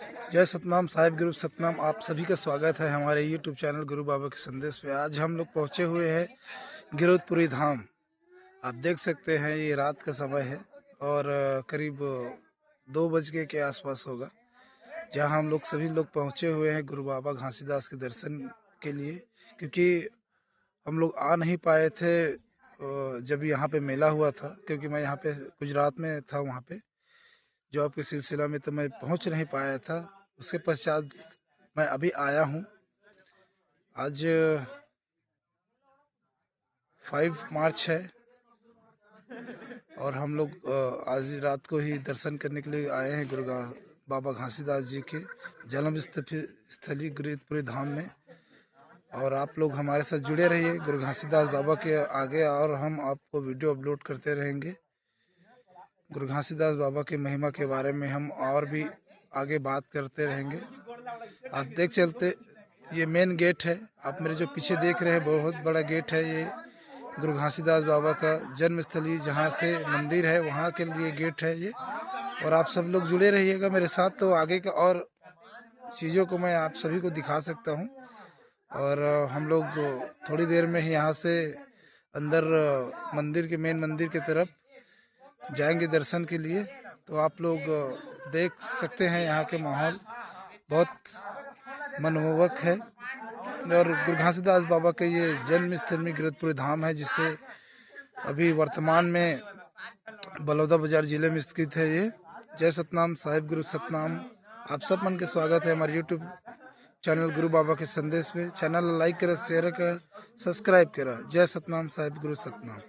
जय सतनाम साहिब गुरु सतनाम। आप सभी का स्वागत है हमारे YouTube चैनल गुरु बाबा के संदेश पे। आज हम लोग पहुँचे हुए हैं गिरौदपुरी धाम। आप देख सकते हैं ये रात का समय है और करीब 2 बज के आसपास होगा, जहाँ हम लोग सभी लोग पहुँचे हुए हैं गुरु बाबा घासीदास के दर्शन के लिए। क्योंकि हम लोग आ नहीं पाए थे जब यहाँ पे मेला हुआ था, क्योंकि मैं यहाँ पे गुजरात में था, वहाँ पे जॉब के सिलसिला में, तो मैं पहुँच नहीं पाया था। उसके पश्चात मैं अभी आया हूँ। आज 5 मार्च है और हम लोग आज रात को ही दर्शन करने के लिए आए हैं बाबा घासीदास जी के जन्म स्थली गिरौदपुरी धाम में। और आप लोग हमारे साथ जुड़े रहिए गुरु घासीदास बाबा के आगे, और हम आपको वीडियो अपलोड करते रहेंगे। गुरु घासीदास बाबा की महिमा के बारे में हम और भी आगे बात करते रहेंगे। आप देख चलते, ये मेन गेट है। आप मेरे जो पीछे देख रहे हैं बहुत बड़ा गेट है। ये गुरु घासीदास बाबा का जन्मस्थली जहाँ से मंदिर है वहाँ के लिए गेट है ये। और आप सब लोग जुड़े रहिएगा मेरे साथ, तो आगे का और चीज़ों को मैं आप सभी को दिखा सकता हूँ। और हम लोग थोड़ी देर में ही यहाँ से अंदर मंदिर के मेन मंदिर की तरफ जाएंगे दर्शन के लिए। तो आप लोग देख सकते हैं यहाँ के माहौल बहुत मनमोहक है। और गुरु घासीदास बाबा के ये जन्म स्थल में गिरौदपुरी धाम है, जिसे अभी वर्तमान में बलौदा बाजार जिले में स्थित है ये। जय सतनाम साहिब गुरु सतनाम। आप सब मन के स्वागत है हमारे YouTube चैनल गुरु बाबा के संदेश पे। चैनल लाइक करें, शेयर करें, सब्सक्राइब करें। जय सतनाम साहिब गुरु सतनाम।